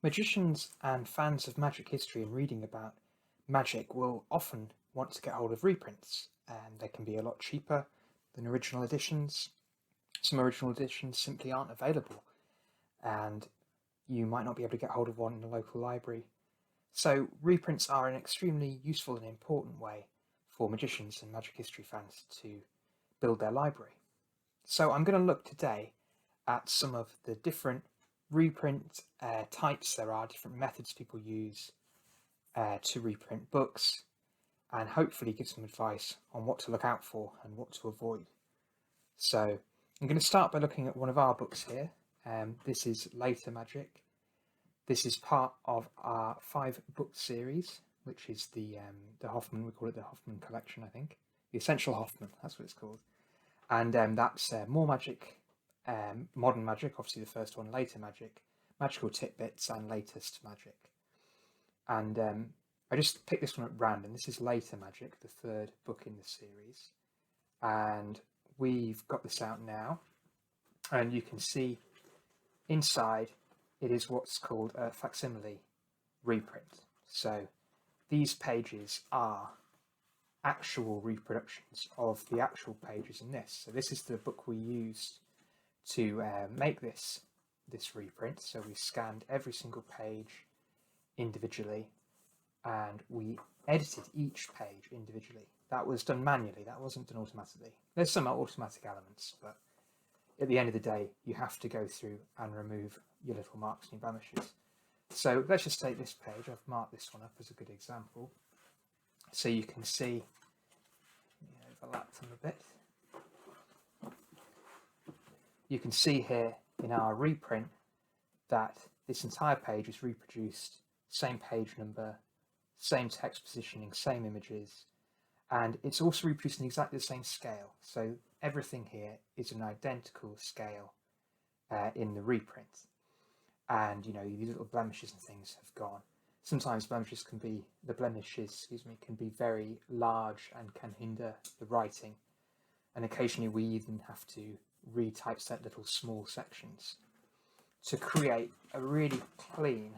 Magicians and fans of magic history and reading about magic will often want to get hold of reprints, and they can be a lot cheaper than original editions. Some original editions simply aren't available, and you might not be able to get hold of one in a local library. So reprints are an extremely useful and important way for magicians and magic history fans to build their library. So I'm going to look today at some of the different reprint types there are, different methods people use to reprint books, and hopefully give some advice on what to look out for and what to avoid. So I'm going to start by looking at one of our books here. This is Later Magic. This is part of our 5-book series, which is the Hoffman, we call it the Hoffman collection, I think. The Essential Hoffman, that's what it's called. And that's More Magic, Modern Magic, obviously the first one, Later Magic, Magical Tidbits, and Latest Magic. And I just picked this one at random. This is Later Magic, the 3rd book in the series. And we've got this out now. And you can see inside it is what's called a facsimile reprint. So these pages are actual reproductions of the actual pages in this. So this is the book we used to make this reprint. So we scanned every single page individually, and we edited each page individually. That was done manually, that wasn't done automatically. There's some automatic elements, but at the end of the day, you have to go through and remove your little marks and your blemishes. So let's just take this page. I've marked this one up as a good example. So you can see, overlap them a bit. You can see here in our reprint that this entire page is reproduced, same page number, same text positioning, same images, and it's also reproduced in exactly the same scale. So everything here is an identical scale in the reprint. And these little blemishes and things have gone. Sometimes the blemishes can be very large and can hinder the writing. And occasionally we even have to retypeset little small sections to create a really clean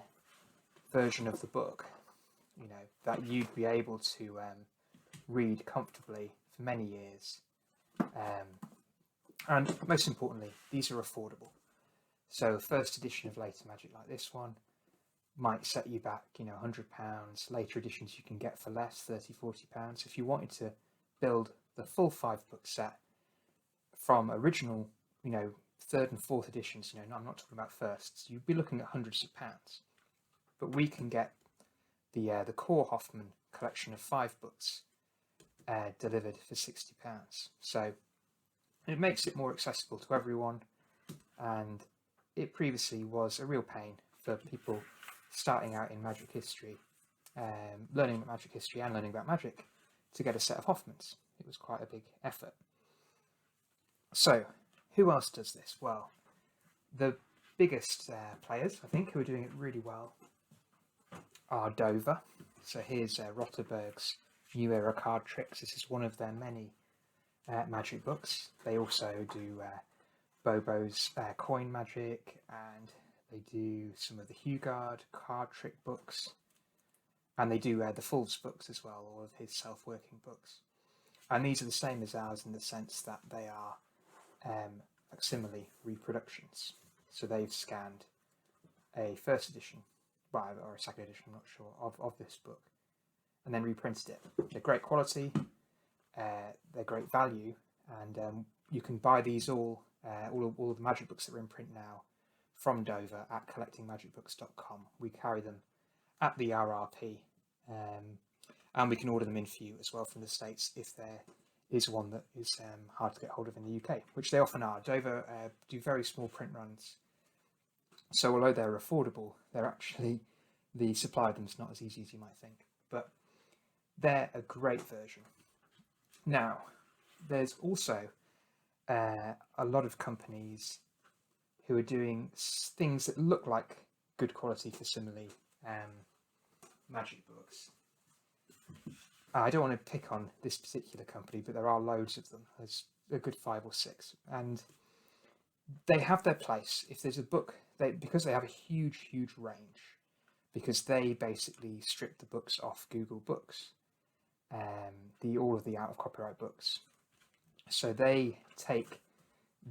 version of the book, that you'd be able to read comfortably for many years. And most importantly, these are affordable. So first edition of Later Magic like this one might set you back, £100. Later editions you can get for less, £30–40. If you wanted to build the full 5-book set from original, 3rd and 4th editions, I'm not talking about firsts, you'd be looking at hundreds of pounds. But we can get the core Hoffman collection of 5 books delivered for £60. So it makes it more accessible to everyone, and it previously was a real pain for people starting out in magic history, learning about magic history and learning about magic, to get a set of Hoffmans. It was quite a big effort. So who else does this? Well, the biggest players, I think, who are doing it really well are Dover. So here's Rotterberg's New Era Card Tricks. This is one of their many magic books. They also do Bobo's Coin Magic, and they do some of the Hugard card trick books, and they do the Fulves books as well, all of his self-working books. And these are the same as ours in the sense that they are facsimile reproductions. So they've scanned a 1st edition, or a 2nd edition, I'm not sure, of this book, and then reprinted it. They're great quality, they're great value, and you can buy these all of the magic books that are in print now from Dover at collectingmagicbooks.com. We carry them at the RRP, and we can order them in for you as well from the States if there is one that is hard to get hold of in the UK, which they often are. Dover do very small print runs, so although they're affordable, the supply of them is not as easy as you might think, but they're a great version. Now, there's also a lot of companies who are doing things that look like good quality facsimile magic books. I don't want to pick on this particular company, but there are loads of them. There's a good 5 or 6, and they have their place. If there's a book because they have a huge range, because they basically strip the books off Google Books, all of the out of copyright books. So they take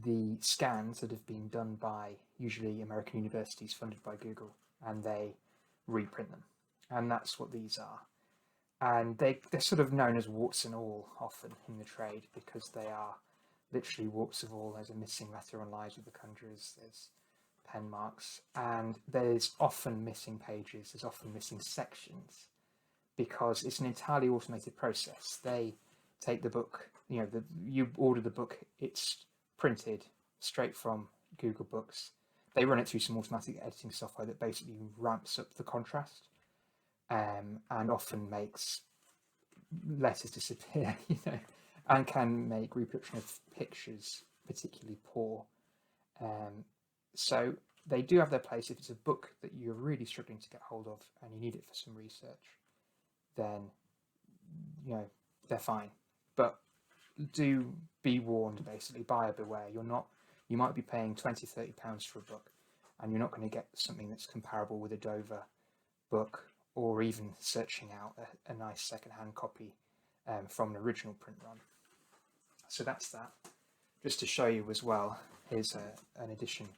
the scans that have been done by usually American universities funded by Google, and they reprint them. And that's what these are. And they're sort of known as warts and all often in the trade, because they are literally warts of all. There's a missing letter on Lives of the Conjurers, there's pen marks, and there's often missing pages, there's often missing sections, because it's an entirely automated process. They take the book, you order the book, it's printed straight from Google Books. They run it through some automatic editing software that basically ramps up the contrast, and often makes letters disappear, and can make reproduction of pictures particularly poor. So they do have their place. If it's a book that you're really struggling to get hold of and you need it for some research, then they're fine. But do be warned, basically, buyer beware. You might be paying £20-30 for a book, and you're not going to get something that's comparable with a Dover book, or even searching out a nice second-hand copy from an original print run. So that's that. Just to show you as well, here's an edition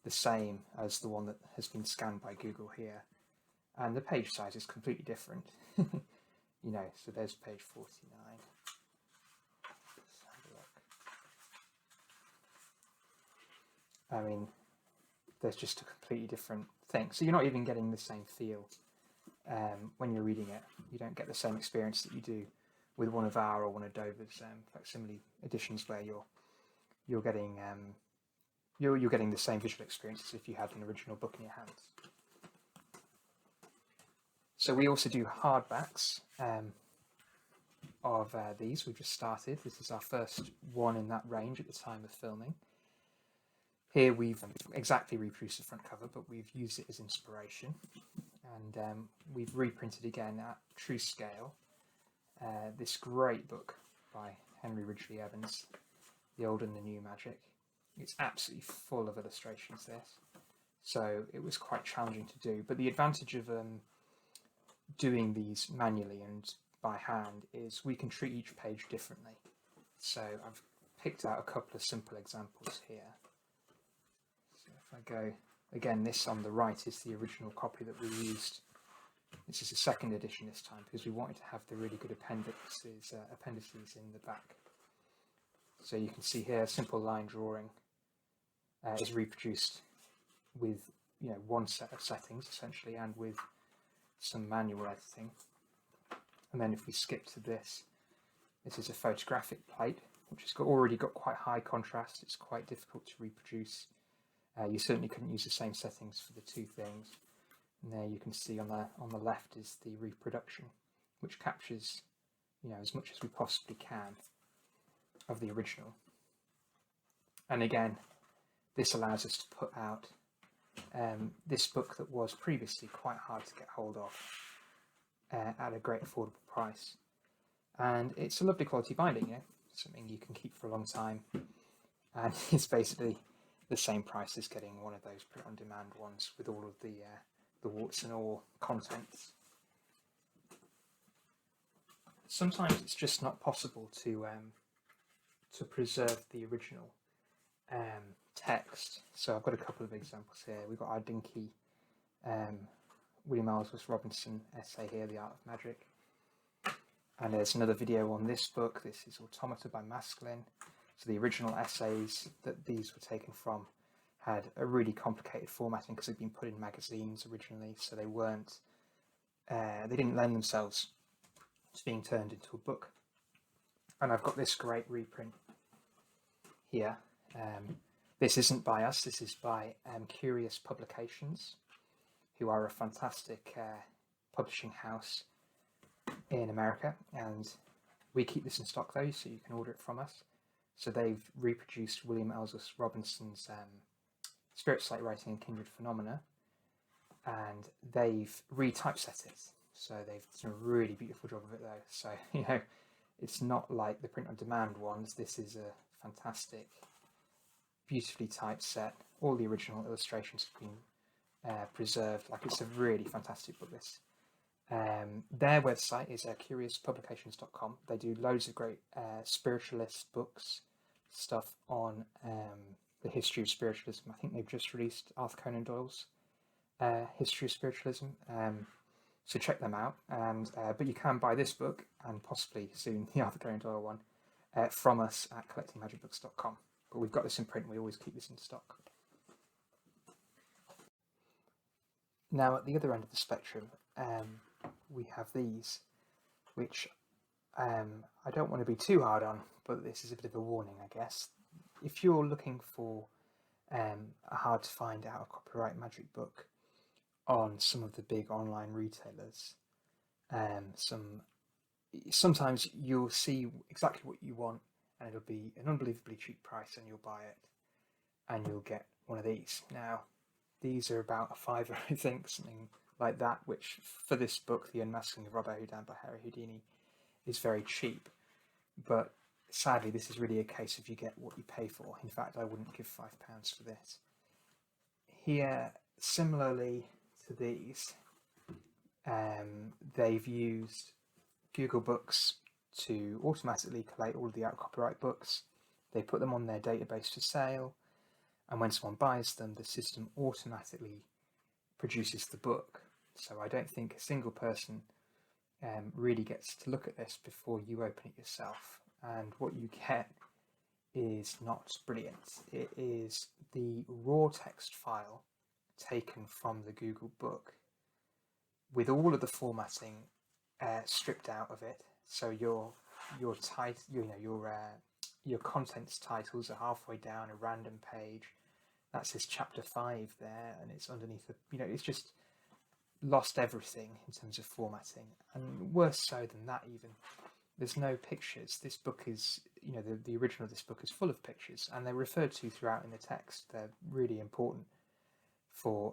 the same as the one that has been scanned by Google here, and the page size is completely different. So there's page 49. Let's have a look. I mean, there's just a completely different thing. So you're not even getting the same feel when you're reading it. You don't get the same experience that you do with one of our or one of Dover's facsimile editions, where you're getting you're getting the same visual experience as if you had an original book in your hands. So we also do hardbacks of these. We've just started. This is our first one in that range at the time of filming. Here we've exactly reproduced the front cover, but we've used it as inspiration, and we've reprinted again at true scale this great book by Henry Ridgely Evans, The Old and the New Magic. It's absolutely full of illustrations, this, so it was quite challenging to do. But the advantage of doing these manually and by hand is we can treat each page differently. So I've picked out a couple of simple examples here. So if I go, again, this on the right is the original copy that we used. This is a second edition this time, because we wanted to have the really good appendices in the back. So you can see here a simple line drawing is reproduced with one set of settings essentially, and with some manual editing. And then if we skip to this is a photographic plate, which has already got quite high contrast. It's quite difficult to reproduce. You certainly couldn't use the same settings for the two things. And there you can see on the left is the reproduction, which captures as much as we possibly can of the original. And again, this allows us to put out this book that was previously quite hard to get hold of at a great affordable price. And it's a lovely quality binding, something you can keep for a long time, and it's basically the same price as getting one of those print-on-demand ones with all of the warts and all contents. Sometimes it's just not possible to preserve the original text. So I've got a couple of examples here. We've got our dinky William Ellsworth Robinson essay here, The Art of Magic. And there's another video on this book. This is Automata by Masklin. So the original essays that these were taken from had a really complicated formatting because they'd been put in magazines originally, so they weren't, they didn't lend themselves to being turned into a book. And I've got this great reprint here. This isn't by us, this is by Curious Publications, who are a fantastic publishing house in America, and we keep this in stock though, so you can order it from us. So they've reproduced William Ellsworth Robinson's Spirit Slate Writing and Kindred Phenomena, and they've retypeset it. So they've done a really beautiful job of it though. So, it's not like the print-on-demand ones. This is a fantastic beautifully typeset. All the original illustrations have been preserved. Like, it's a really fantastic book, this. Their website is curiouspublications.com. They do loads of great spiritualist books, stuff on the history of spiritualism. I think they've just released Arthur Conan Doyle's history of spiritualism. So check them out. And but you can buy this book, and possibly soon the Arthur Conan Doyle one, from us at collectingmagicbooks.com. But we've got this in print. We always keep this in stock. Now, at the other end of the spectrum, we have these, which I don't want to be too hard on, but this is a bit of a warning, I guess. If you're looking for a hard to find out of copyright magic book on some of the big online retailers, sometimes you'll see exactly what you want, and it'll be an unbelievably cheap price, and you'll buy it, and you'll get one of these. Now, these are about a £5, I think, something like that, which for this book, The Unmasking of Robert Houdin by Harry Houdini, is very cheap. But sadly, this is really a case of you get what you pay for. In fact, I wouldn't give £5 for this. Here, similarly to these, they've used Google Books to automatically collate all of the out of copyright books. They put them on their database for sale, and when someone buys them, the system automatically produces the book. So I don't think a single person really gets to look at this before you open it yourself. And what you get is not brilliant. It is the raw text file taken from the Google book with all of the formatting stripped out of it. So your contents titles are halfway down a random page. That says chapter 5 there, and it's underneath it's just lost everything in terms of formatting. And worse so than that, even, there's no pictures. This book is, the original of this book is full of pictures, and they're referred to throughout in the text. They're really important for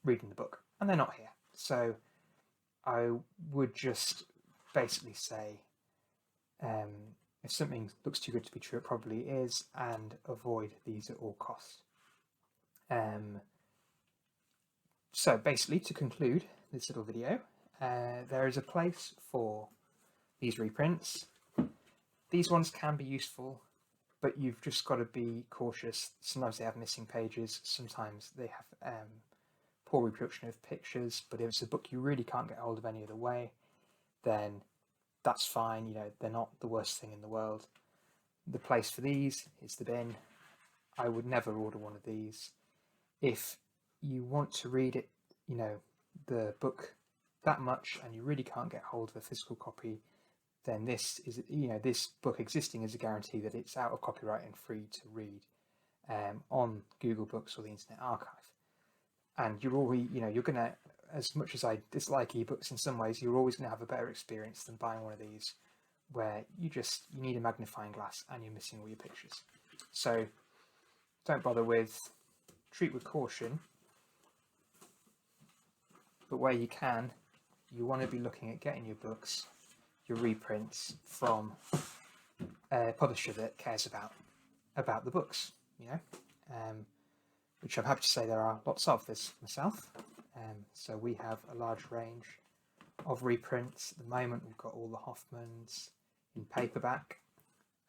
reading the book, and they're not here. So I would just basically say, if something looks too good to be true, it probably is, and avoid these at all costs. So basically, to conclude this little video, there is a place for these reprints. These ones can be useful, but you've just got to be cautious. Sometimes they have missing pages, sometimes they have poor reproduction of pictures, but if it's a book you really can't get hold of any other way, then that's fine. They're not the worst thing in the world. The place for these is the bin. I would never order one of these. If you want to read it, the book that much, and you really can't get hold of a physical copy, then this is, this book existing is a guarantee that it's out of copyright and free to read on Google Books or the Internet Archive. And you're already, you're gonna, as much as I dislike ebooks in some ways, you're always gonna have a better experience than buying one of these, where you need a magnifying glass and you're missing all your pictures. So don't bother with. Treat with caution, but where you can, you want to be looking at getting your books, your reprints, from a publisher that cares about the books, which I'm happy to say there are lots of. This myself. So we have a large range of reprints. At the moment, we've got all the Hoffmans in paperback,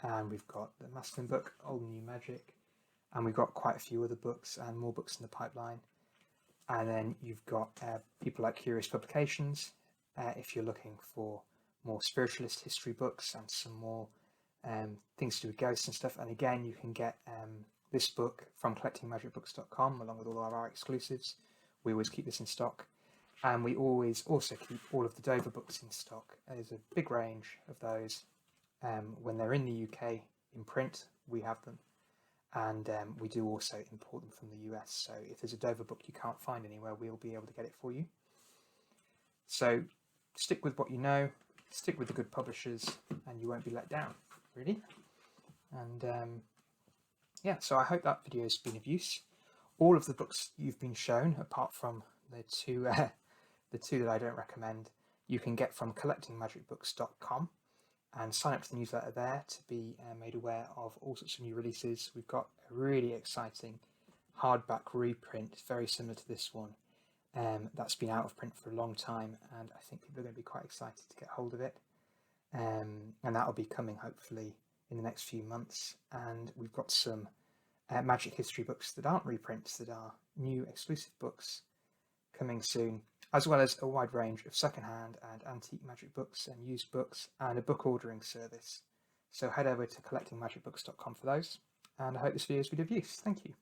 and we've got the Masculine book, Old and New Magic. And we've got quite a few other books and more books in the pipeline. And then you've got people like Curious Publications, if you're looking for more spiritualist history books and some more things to do with ghosts and stuff. And again, you can get this book from collectingmagicbooks.com along with all of our exclusives. We always keep this in stock. And we always also keep all of the Dover books in stock. There's a big range of those. When they're in the UK in print, we have them. And we do also import them from the US. So if there's a Dover book you can't find anywhere, we'll be able to get it for you. So stick with what you know, stick with the good publishers, and you won't be let down, really. And yeah, so I hope that video has been of use. All of the books you've been shown, apart from the two that I don't recommend, you can get from collectingmagicbooks.com. And sign up to the newsletter there to be made aware of all sorts of new releases. We've got a really exciting hardback reprint, very similar to this one. That's been out of print for a long time, and I think people are going to be quite excited to get hold of it. And that'll be coming hopefully in the next few months. And we've got some Magic history books that aren't reprints, that are new exclusive books coming soon, as well as a wide range of secondhand and antique Magic books and used books, and a book ordering service. So head over to collectingmagicbooks.com for those, and I hope this video has been of use. Thank you.